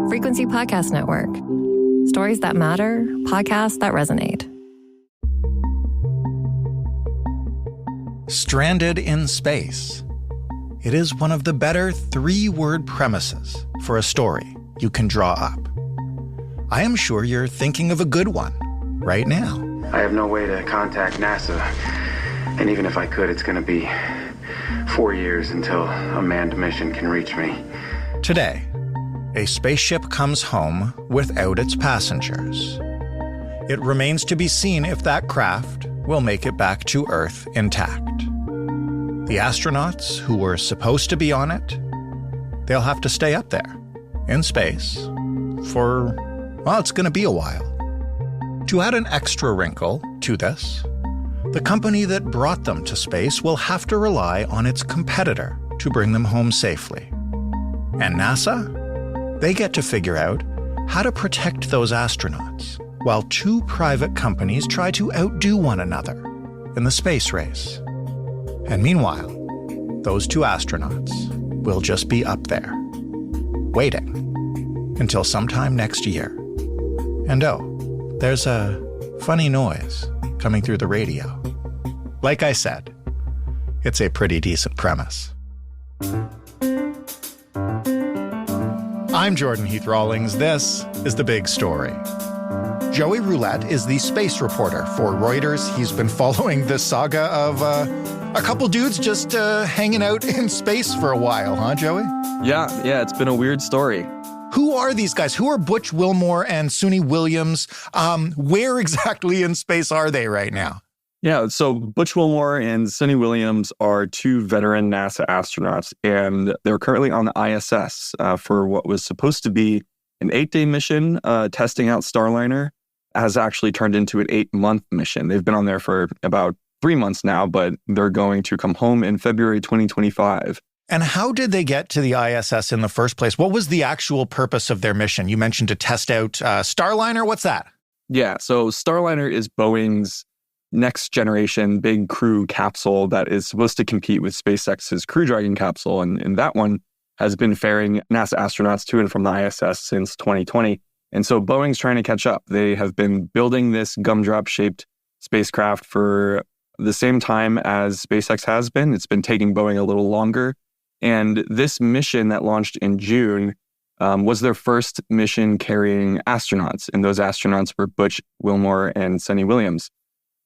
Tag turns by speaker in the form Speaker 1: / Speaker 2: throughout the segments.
Speaker 1: Frequency Podcast Network. Stories that matter, podcasts that resonate.
Speaker 2: Stranded in space. It is one of the better three-word premises for a story you can draw up. I am sure you're thinking of a good one right now.
Speaker 3: I have no way to contact NASA, and even if I could, it's going to be 4 years until a manned mission can reach me.
Speaker 2: Today, a spaceship comes home without its passengers. It remains to be seen if that craft will make it back to Earth intact. The astronauts who were supposed to be on it, they'll have to stay up there in space for, well, it's going to be a while. To add an extra wrinkle to this, the company that brought them to space will have to rely on its competitor to bring them home safely. And NASA? They get to figure out how to protect those astronauts while two private companies try to outdo one another in the space race. And meanwhile, those two astronauts will just be up there, waiting until sometime next year. And oh, there's a funny noise coming through the radio. Like I said, it's a pretty decent premise. I'm Jordan Heath Rawlings. This is The Big Story. Joey Roulette is the space reporter for Reuters. He's been following the saga of a couple dudes just hanging out in space for a while, huh, Joey?
Speaker 4: Yeah, it's been a weird story.
Speaker 2: Who are these guys? Who are Butch Wilmore and Suni Williams? Where exactly in space are they right now?
Speaker 4: Yeah, so Butch Wilmore and Suni Williams are two veteran NASA astronauts, and they're currently on the ISS for what was supposed to be an 8-day mission testing out Starliner, has actually turned into an 8-month mission. They've been on there for about 3 months now, but they're going to come home in February 2025.
Speaker 2: And how did they get to the ISS in the first place? What was the actual purpose of their mission? You mentioned to test out Starliner. What's that?
Speaker 4: Yeah, so Starliner is Boeing's next generation big crew capsule that is supposed to compete with SpaceX's Crew Dragon capsule. And that one has been ferrying NASA astronauts to and from the ISS since 2020. And so Boeing's trying to catch up. They have been building this gumdrop-shaped spacecraft for the same time as SpaceX has been. It's been taking Boeing a little longer. And this mission that launched in June was their first mission carrying astronauts. And those astronauts were Butch Wilmore and Suni Williams.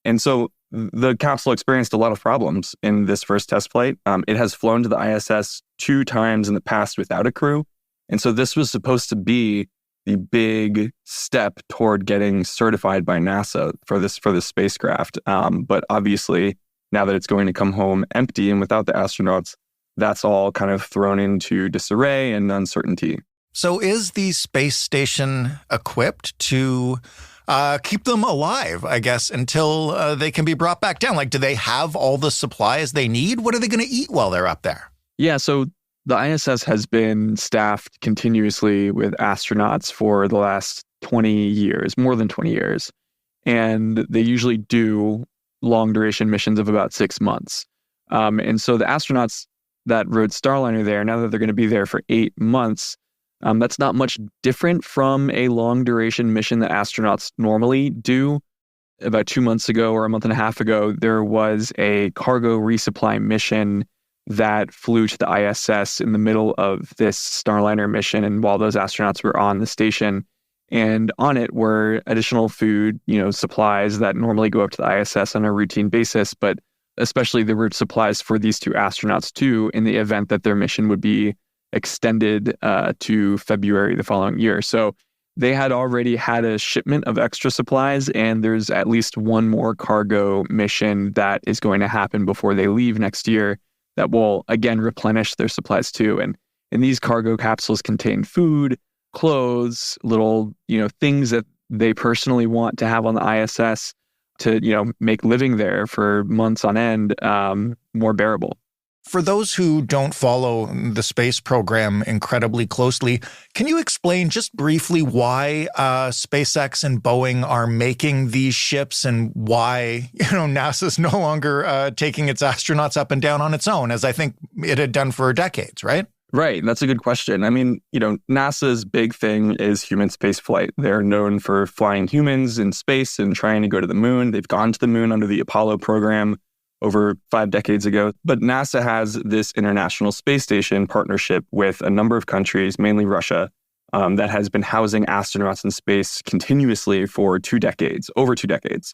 Speaker 4: And so the capsule experienced a lot of problems in this first test flight. It has flown to the ISS 2 times in the past without a crew. And so this was supposed to be the big step toward getting certified by NASA for this spacecraft. But obviously, now that it's going to come home empty and without the astronauts, that's all kind of thrown into disarray and uncertainty.
Speaker 2: So is the space station equipped to keep them alive, I guess, until they can be brought back down? Like, do they have all the supplies they need? What are they going to eat while they're up there?
Speaker 4: Yeah, so the ISS has been staffed continuously with astronauts for the last 20 years, more than 20 years. And they usually do long duration missions of about 6 months. And so the astronauts that rode Starliner there, now that they're going to be there for 8 months, that's not much different from a long duration mission that astronauts normally do. About 2 months ago or a month and a half ago, there was a cargo resupply mission that flew to the ISS in the middle of this Starliner mission. And while those astronauts were on the station, and on it were additional food, supplies that normally go up to the ISS on a routine basis, but especially there were supplies for these two astronauts too, in the event that their mission would be extended to February the following year. So they had already had a shipment of extra supplies, and there's at least one more cargo mission that is going to happen before they leave next year that will, again, replenish their supplies too. And these cargo capsules contain food, clothes, little, things that they personally want to have on the ISS to, make living there for months on end more bearable.
Speaker 2: For those who don't follow the space program incredibly closely, can you explain just briefly why SpaceX and Boeing are making these ships and why, NASA's no longer taking its astronauts up and down on its own, as I think it had done for decades, right?
Speaker 4: Right. That's a good question. I mean, NASA's big thing is human space flight. They're known for flying humans in space and trying to go to the moon. They've gone to the moon under the Apollo program over 5 decades ago. But NASA has this International Space Station partnership with a number of countries, mainly Russia, that has been housing astronauts in space continuously for over 2 decades.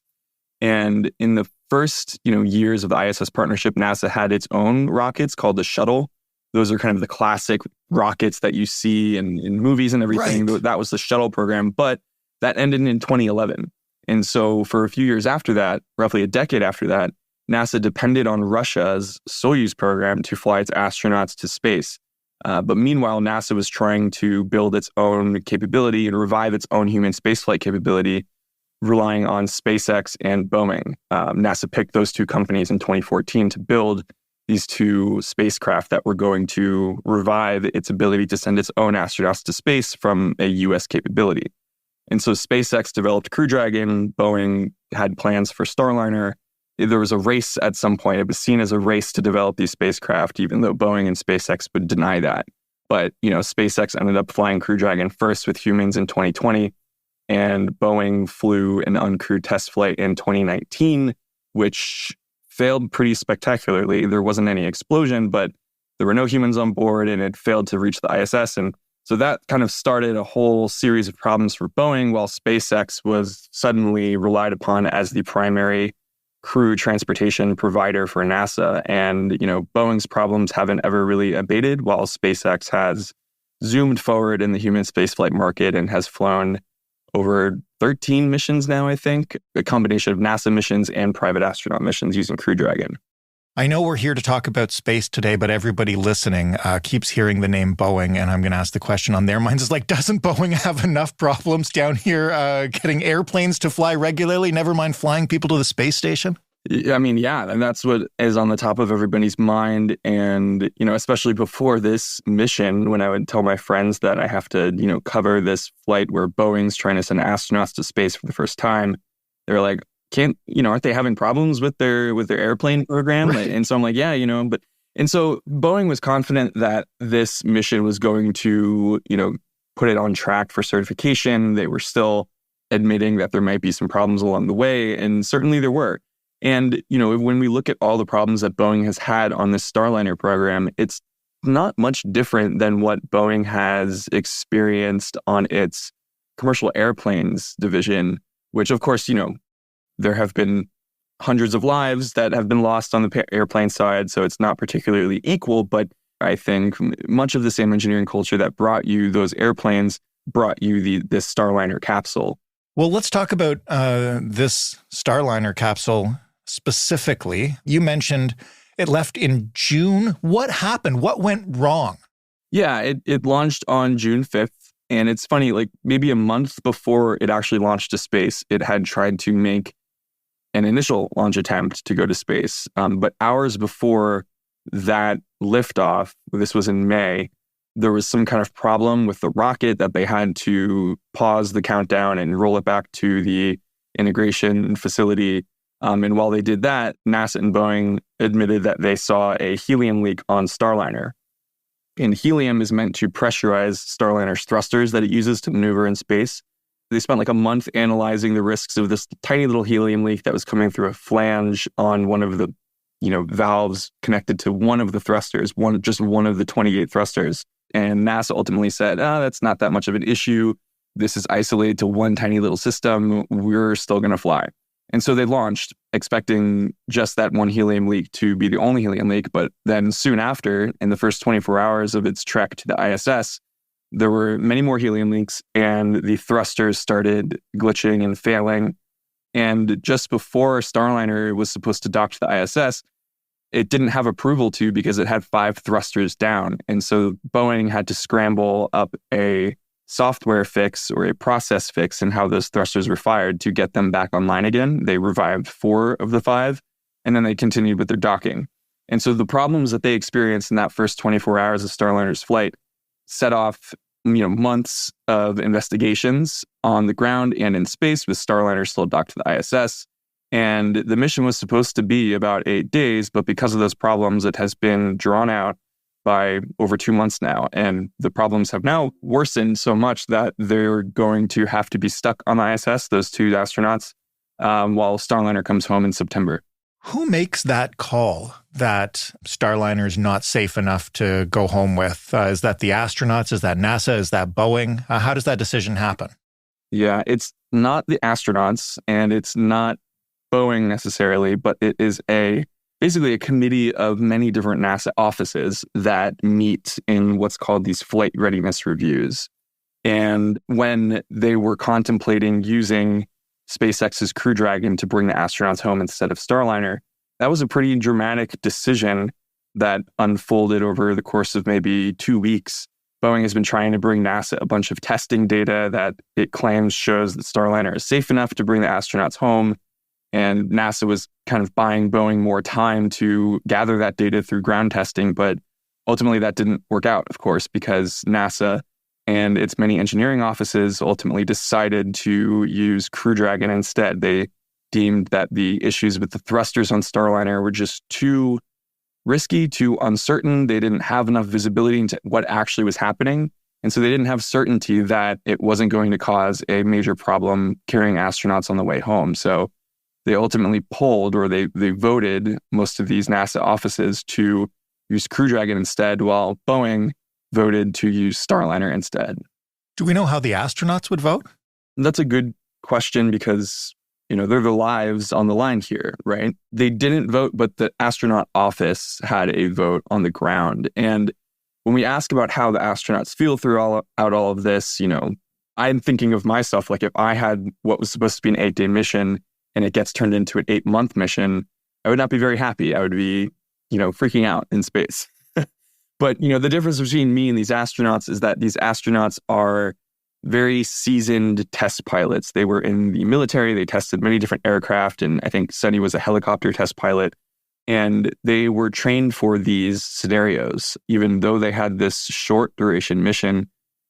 Speaker 4: And in the first, years of the ISS partnership, NASA had its own rockets called the Shuttle. Those are kind of the classic rockets that you see in movies and everything. Right. That was the Shuttle program, but that ended in 2011. And so for a few years after that, roughly a decade after that, NASA depended on Russia's Soyuz program to fly its astronauts to space. But meanwhile, NASA was trying to build its own capability and revive its own human spaceflight capability, relying on SpaceX and Boeing. NASA picked those two companies in 2014 to build these two spacecraft that were going to revive its ability to send its own astronauts to space from a U.S. capability. And so SpaceX developed Crew Dragon. Boeing had plans for Starliner. There was a race at some point. It was seen as a race to develop these spacecraft, even though Boeing and SpaceX would deny that. But, SpaceX ended up flying Crew Dragon first with humans in 2020, and Boeing flew an uncrewed test flight in 2019, which failed pretty spectacularly. There wasn't any explosion, but there were no humans on board, and it failed to reach the ISS. And so that kind of started a whole series of problems for Boeing, while SpaceX was suddenly relied upon as the primary crew transportation provider for NASA. And, Boeing's problems haven't ever really abated, while SpaceX has zoomed forward in the human spaceflight market and has flown over 13 missions now, I think, a combination of NASA missions and private astronaut missions using Crew Dragon.
Speaker 2: I know we're here to talk about space today, but everybody listening keeps hearing the name Boeing, and I'm going to ask the question on their minds is like, doesn't Boeing have enough problems down here getting airplanes to fly regularly, never mind flying people to the space station?
Speaker 4: I mean, yeah, and that's what is on the top of everybody's mind. And, especially before this mission, when I would tell my friends that I have to, cover this flight where Boeing's trying to send astronauts to space for the first time, they're like, aren't they having problems with their airplane program? Right. And so I'm like, yeah, and so Boeing was confident that this mission was going to, put it on track for certification. They were still admitting that there might be some problems along the way, and certainly there were. And, when we look at all the problems that Boeing has had on this Starliner program, it's not much different than what Boeing has experienced on its commercial airplanes division, which, of course, there have been hundreds of lives that have been lost on the airplane side, so it's not particularly equal. But I think much of the same engineering culture that brought you those airplanes brought you this Starliner capsule.
Speaker 2: Well, let's talk about this Starliner capsule specifically. You mentioned it left in June. What happened? What went wrong?
Speaker 4: Yeah, it launched on June 5th. And it's funny, like maybe a month before it actually launched to space, it had tried to make an initial launch attempt to go to space. But hours before that liftoff, this was in May, there was some kind of problem with the rocket that they had to pause the countdown and roll it back to the integration facility. And while they did that, NASA and Boeing admitted that they saw a helium leak on Starliner. And helium is meant to pressurize Starliner's thrusters that it uses to maneuver in space. They spent like a month analyzing the risks of this tiny little helium leak that was coming through a flange on one of the, valves connected to one of the thrusters, just one of the 28 thrusters. And NASA ultimately said, that's not that much of an issue. This is isolated to one tiny little system. We're still going to fly. And so they launched, expecting just that one helium leak to be the only helium leak. But then soon after, in the first 24 hours of its trek to the ISS, there were many more helium leaks, and the thrusters started glitching and failing. And just before Starliner was supposed to dock to the ISS, it didn't have approval to because it had 5 thrusters down. And so Boeing had to scramble up a software fix or a process fix in how those thrusters were fired to get them back online again. They revived 4 of the 5, and then they continued with their docking. And so the problems that they experienced in that first 24 hours of Starliner's flight set off, months of investigations on the ground and in space, with Starliner still docked to the ISS. And the mission was supposed to be about 8 days, but because of those problems, it has been drawn out by over 2 months now. And the problems have now worsened so much that they're going to have to be stuck on the ISS, those 2 astronauts, while Starliner comes home in September.
Speaker 2: Who makes that call that Starliner is not safe enough to go home with? Is that the astronauts? Is that NASA? Is that Boeing? How does that decision happen?
Speaker 4: Yeah, it's not the astronauts and it's not Boeing necessarily, but it is basically a committee of many different NASA offices that meet in what's called these flight readiness reviews. And when they were contemplating using SpaceX's Crew Dragon to bring the astronauts home instead of Starliner, that was a pretty dramatic decision that unfolded over the course of maybe 2 weeks. Boeing has been trying to bring NASA a bunch of testing data that it claims shows that Starliner is safe enough to bring the astronauts home. And NASA was kind of buying Boeing more time to gather that data through ground testing. But ultimately, that didn't work out, of course, because NASA and its many engineering offices ultimately decided to use Crew Dragon instead. They deemed that the issues with the thrusters on Starliner were just too risky, too uncertain. They didn't have enough visibility into what actually was happening. And so they didn't have certainty that it wasn't going to cause a major problem carrying astronauts on the way home. So they ultimately polled, or they voted most of these NASA offices to use Crew Dragon instead, while Boeing voted to use Starliner instead.
Speaker 2: Do we know how the astronauts would vote?
Speaker 4: That's a good question because, they're the lives on the line here, right? They didn't vote, but the astronaut office had a vote on the ground. And when we ask about how the astronauts feel throughout all of this, I'm thinking of myself, like if I had what was supposed to be an 8-day mission and it gets turned into an 8-month mission, I would not be very happy. I would be, freaking out in space. But, the difference between me and these astronauts is that these astronauts are very seasoned test pilots. They were in the military. They tested many different aircraft. And I think Sunny was a helicopter test pilot. And they were trained for these scenarios. Even though they had this short duration mission,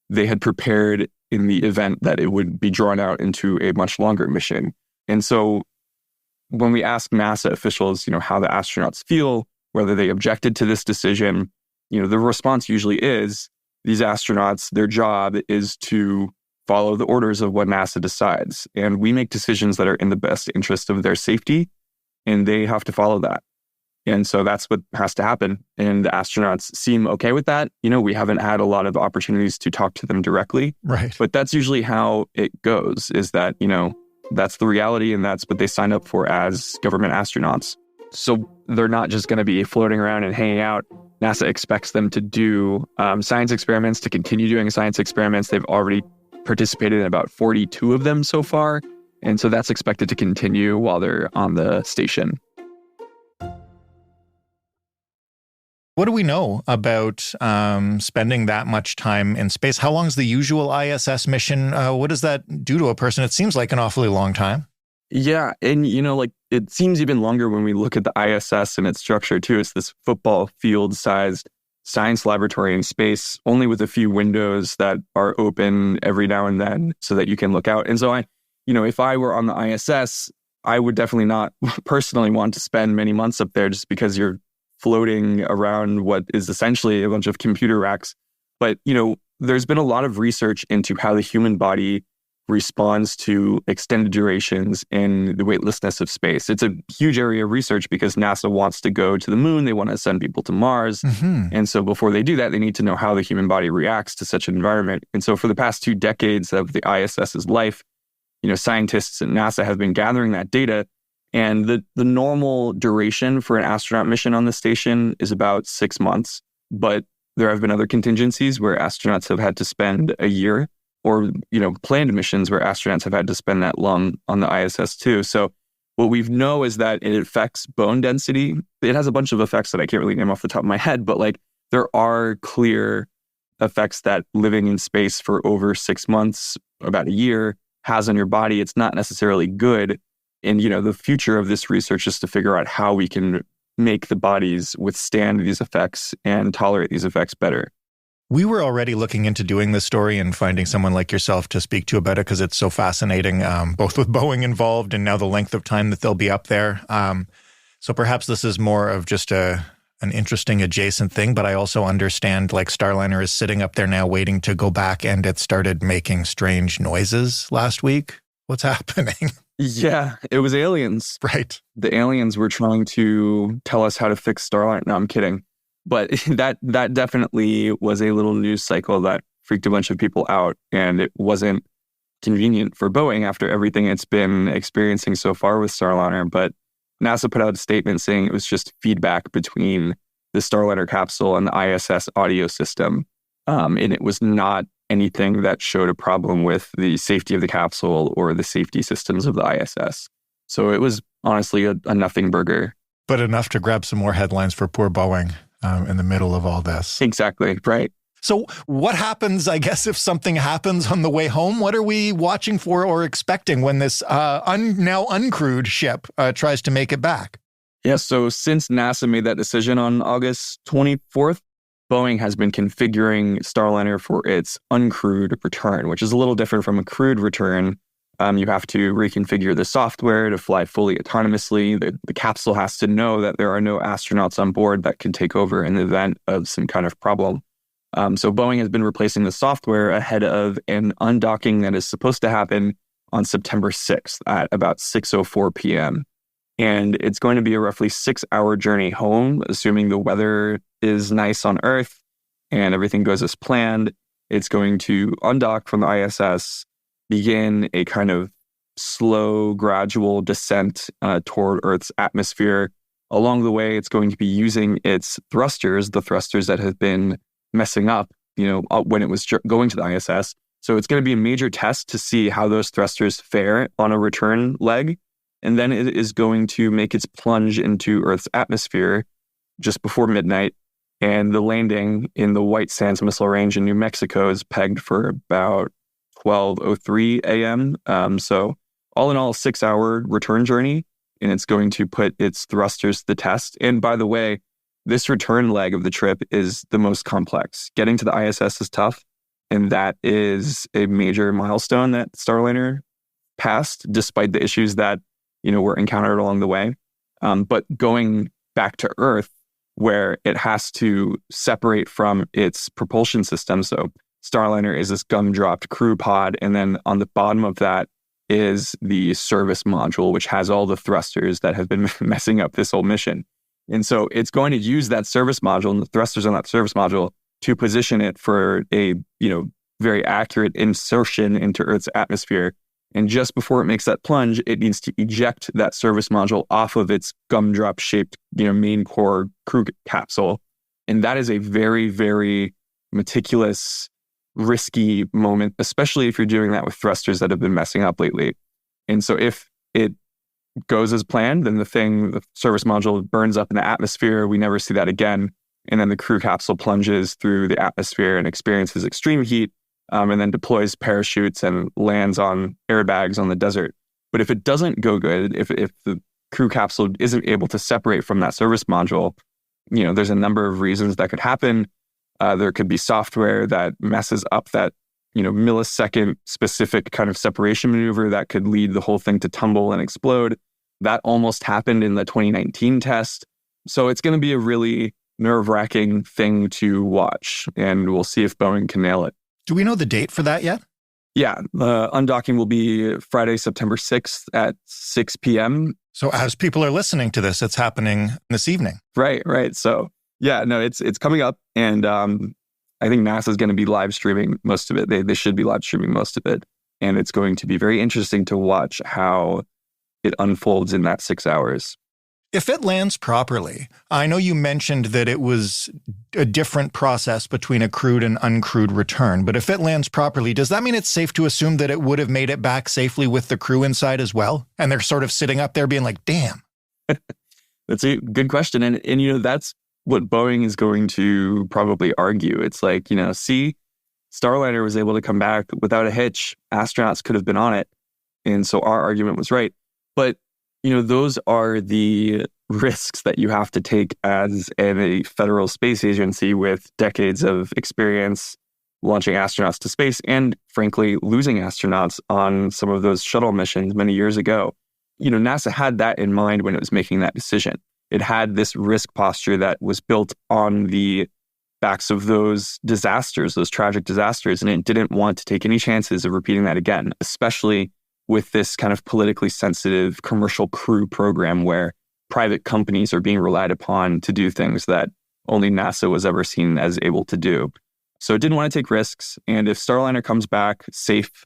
Speaker 4: they had prepared in the event that it would be drawn out into a much longer mission. And so when we ask NASA officials, how the astronauts feel, whether they objected to this decision, the response usually is these astronauts, their job is to follow the orders of what NASA decides. And we make decisions that are in the best interest of their safety, and they have to follow that. And so that's what has to happen. And the astronauts seem okay with that. We haven't had a lot of opportunities to talk to them directly.
Speaker 2: Right.
Speaker 4: But that's usually how it goes, is that, that's the reality, and that's what they signed up for as government astronauts. So they're not just going to be floating around and hanging out. NASA expects them to do science experiments, to continue doing science experiments. They've already participated in about 42 of them so far. And so that's expected to continue while they're on the station.
Speaker 2: What do we know about spending that much time in space? How long is the usual ISS mission? What does that do to a person? It seems like an awfully long time.
Speaker 4: Yeah. And, it seems even longer when we look at the ISS and its structure, too. It's this football field-sized science laboratory in space, only with a few windows that are open every now and then so that you can look out. And so if I were on the ISS, I would definitely not personally want to spend many months up there just because you're floating around what is essentially a bunch of computer racks. But, there's been a lot of research into how the human body responds to extended durations in the weightlessness of space. It's a huge area of research because NASA wants to go to the moon. They want to send people to Mars. Mm-hmm. And so before they do that, they need to know how the human body reacts to such an environment. And so for the past 2 decades of the ISS's life, scientists at NASA have been gathering that data. And the normal duration for an astronaut mission on the station is about 6 months. But there have been other contingencies where astronauts have had to spend a year, or, planned missions where astronauts have had to spend that long on the ISS too. So what we know is that it affects bone density. It has a bunch of effects that I can't really name off the top of my head, but there are clear effects that living in space for over 6 months, about a year, has on your body. It's not necessarily good. And, the future of this research is to figure out how we can make the bodies withstand these effects and tolerate these effects better.
Speaker 2: We were already looking into doing this story and finding someone like yourself to speak to about it because it's so fascinating, both with Boeing involved and now the length of time that they'll be up there. So perhaps this is more of just a an interesting adjacent thing, but I also understand like Starliner is sitting up there now waiting to go back, and it started making strange noises last week. What's happening?
Speaker 4: Yeah, it was aliens.
Speaker 2: Right.
Speaker 4: The aliens were trying to tell us how to fix Starliner. No, I'm kidding. But that definitely was a little news cycle that freaked a bunch of people out, and it wasn't convenient for Boeing after everything it's been experiencing so far with Starliner. But NASA put out a statement saying it was just feedback between the Starliner capsule and the ISS audio system. And it was not anything that showed a problem with the safety of the capsule or the safety systems of the ISS. So it was honestly a nothing burger.
Speaker 2: But enough to grab some more headlines for poor Boeing in the middle of all this.
Speaker 4: Exactly, right.
Speaker 2: So what happens, I guess, if something happens on the way home? What are we watching for or expecting when this now uncrewed ship tries to make it back?
Speaker 4: Yeah, so since NASA made that decision on August 24th, Boeing has been configuring Starliner for its uncrewed return, which is a little different from a crewed return. You have to reconfigure the software to fly fully autonomously. The capsule has to know that there are no astronauts on board that can take over in the event of some kind of problem. So Boeing has been replacing the software ahead of an undocking that is supposed to happen on September 6th at about 6:04 p.m. And it's going to be a roughly 6-hour journey home, assuming the weather is nice on Earth and everything goes as planned. It's going to undock from the ISS, begin a kind of slow, gradual descent toward Earth's atmosphere. Along the way, it's going to be using its thrusters, the thrusters that have been messing up, when it was going to the ISS. So it's going to be a major test to see how those thrusters fare on a return leg. And then it is going to make its plunge into Earth's atmosphere just before midnight. And the landing in the White Sands Missile Range in New Mexico is pegged for about 12:03 a.m. So all in all, a 6-hour return journey. And it's going to put its thrusters to the test. And by the way, this return leg of the trip is the most complex. Getting to the ISS is tough, and that is a major milestone that Starliner passed, despite the issues that were encountered along the way. But going back to Earth, where it has to separate from its propulsion system. So Starliner is this gumdropped crew pod, and then on the bottom of that is the service module, which has all the thrusters that have been messing up this whole mission. And so it's going to use that service module and the thrusters on that service module to position it for a, very accurate insertion into Earth's atmosphere. And just before it makes that plunge, it needs to eject that service module off of its gumdrop-shaped, main core crew capsule. And that is a very, very meticulous, risky moment, especially if you're doing that with thrusters that have been messing up lately. And so if it goes as planned, then the service module burns up in the atmosphere. We never see that again. And then the crew capsule plunges through the atmosphere and experiences extreme heat, and then deploys parachutes and lands on airbags on the desert. But if it doesn't go good, if the crew capsule isn't able to separate from that service module, there's a number of reasons that could happen. There could be software that messes up that millisecond specific kind of separation maneuver that could lead the whole thing to tumble and explode. That almost happened in the 2019 test. So it's going to be a really nerve-wracking thing to watch, and we'll see if Boeing can nail it.
Speaker 2: Do we know the date for that yet?
Speaker 4: Yeah, the undocking will be Friday, September 6th at 6 p.m.
Speaker 2: So as people are listening to this, it's happening this evening.
Speaker 4: Right. So yeah, no, it's coming up, and I think NASA is going to be live streaming most of it. They should be live streaming most of it. And it's going to be very interesting to watch how it unfolds in that 6 hours.
Speaker 2: If it lands properly, I know you mentioned that it was a different process between a crewed and uncrewed return, but if it lands properly, does that mean it's safe to assume that it would have made it back safely with the crew inside as well? And they're sort of sitting up there being like, damn.
Speaker 4: That's a good question. And that's what Boeing is going to probably argue. It's like, see, Starliner was able to come back without a hitch. Astronauts could have been on it. And so our argument was right. But, those are the risks that you have to take as a federal space agency with decades of experience launching astronauts to space and, frankly, losing astronauts on some of those shuttle missions many years ago. NASA had that in mind when it was making that decision. it had this risk posture that was built on the backs of those disasters, those tragic disasters, and it didn't want to take any chances of repeating that again, especially with this kind of politically sensitive commercial crew program where private companies are being relied upon to do things that only NASA was ever seen as able to do. So it didn't want to take risks. And if Starliner comes back safe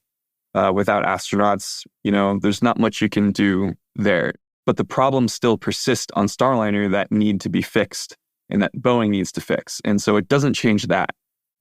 Speaker 4: without astronauts, there's not much you can do there. But the problems still persist on Starliner that need to be fixed and that Boeing needs to fix. And so it doesn't change that.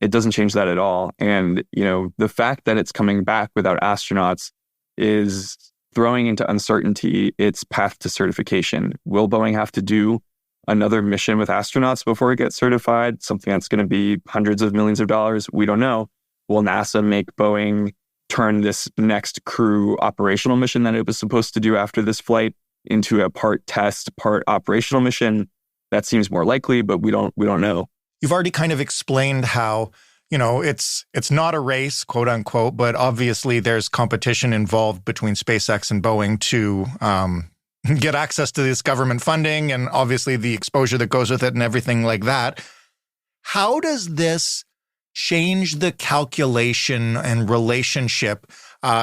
Speaker 4: It doesn't change that at all. And, the fact that it's coming back without astronauts is throwing into uncertainty its path to certification. Will Boeing have to do another mission with astronauts before it gets certified? Something that's going to be hundreds of millions of dollars? We don't know. Will NASA make Boeing turn this next crew operational mission that it was supposed to do after this flight into a part test, part operational mission? That seems more likely, but we don't know.
Speaker 2: You've already kind of explained how, it's not a race, quote unquote, but obviously there's competition involved between SpaceX and Boeing to get access to this government funding and obviously the exposure that goes with it and everything like that. How does this change the calculation and relationship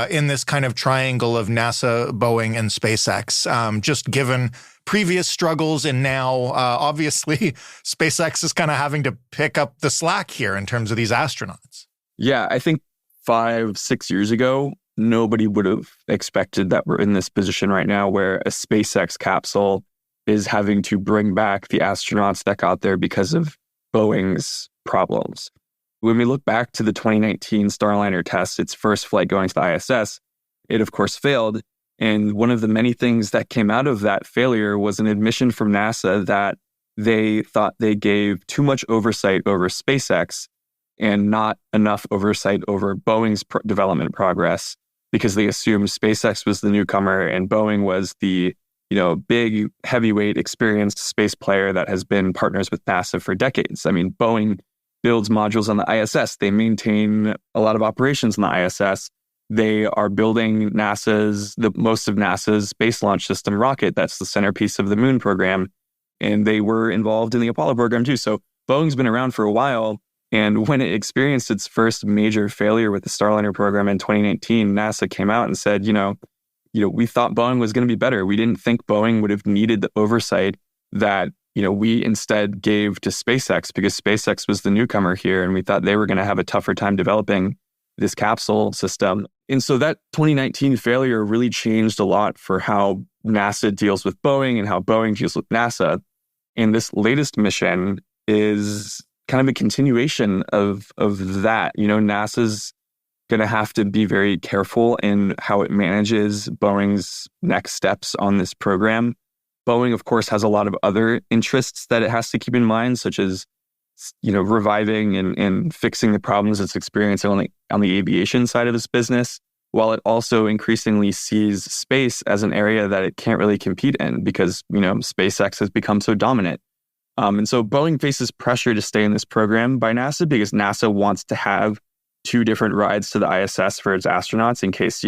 Speaker 2: in this kind of triangle of NASA, Boeing, and SpaceX, just given previous struggles and now obviously SpaceX is kind of having to pick up the slack here in terms of these astronauts?
Speaker 4: Yeah, I think 5-6 years ago, nobody would have expected that we're in this position right now where a SpaceX capsule is having to bring back the astronauts that got there because of Boeing's problems. When we look back to the 2019 Starliner test, its first flight going to the ISS, it of course failed. And one of the many things that came out of that failure was an admission from NASA that they thought they gave too much oversight over SpaceX and not enough oversight over Boeing's development progress, because they assumed SpaceX was the newcomer and Boeing was the, big, heavyweight, experienced space player that has been partners with NASA for decades. I mean, Boeing builds modules on the ISS. They maintain a lot of operations on the ISS. They are building most of NASA's Space Launch System rocket. That's the centerpiece of the Moon program. And they were involved in the Apollo program too. So Boeing's been around for a while. And when it experienced its first major failure with the Starliner program in 2019, NASA came out and said, we thought Boeing was going to be better. We didn't think Boeing would have needed the oversight that, we instead gave to SpaceX, because SpaceX was the newcomer here. And we thought they were going to have a tougher time developing this capsule system. And so that 2019 failure really changed a lot for how NASA deals with Boeing and how Boeing deals with NASA. And this latest mission is kind of a continuation of that. NASA's going to have to be very careful in how it manages Boeing's next steps on this program. Boeing, of course, has a lot of other interests that it has to keep in mind, such as reviving and fixing the problems it's experiencing on the aviation side of this business, while it also increasingly sees space as an area that it can't really compete in because, SpaceX has become so dominant. And so Boeing faces pressure to stay in this program by NASA because NASA wants to have 2 different rides to the ISS for its astronauts in case,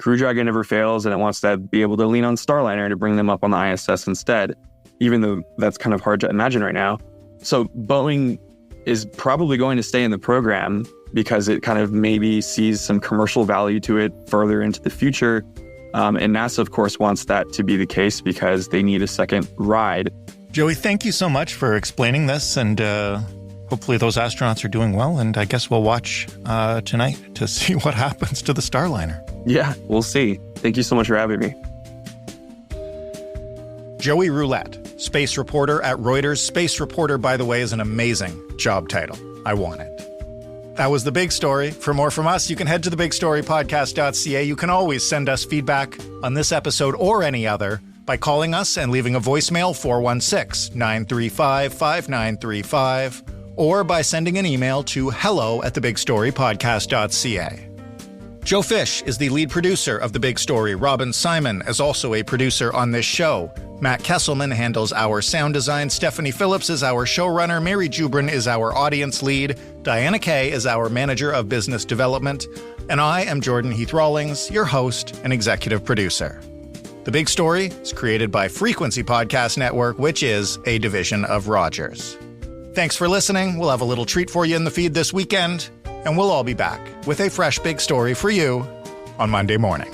Speaker 4: Crew Dragon never fails, and it wants to be able to lean on Starliner to bring them up on the ISS instead, even though that's kind of hard to imagine right now. So Boeing is probably going to stay in the program because it kind of maybe sees some commercial value to it further into the future. And NASA, of course, wants that to be the case because they need a second ride.
Speaker 2: Joey, thank you so much for explaining this, and hopefully those astronauts are doing well. And I guess we'll watch tonight to see what happens to the Starliner.
Speaker 4: Yeah, we'll see. Thank you so much for having me.
Speaker 2: Joey Roulette, space reporter at Reuters. Space reporter, by the way, is an amazing job title. I want it. That was The Big Story. For more from us, you can head to thebigstorypodcast.ca. You can always send us feedback on this episode or any other by calling us and leaving a voicemail 416-935-5935 or by sending an email to hello@thebigstorypodcast.ca. Joe Fish is the lead producer of The Big Story. Robin Simon is also a producer on this show. Matt Kesselman handles our sound design. Stephanie Phillips is our showrunner. Mary Jubrin is our audience lead. Diana Kay is our manager of business development. And I am Jordan Heath Rawlings, your host and executive producer. The Big Story is created by Frequency Podcast Network, which is a division of Rogers. Thanks for listening. We'll have a little treat for you in the feed this weekend, and we'll all be back with a fresh big story for you on Monday morning.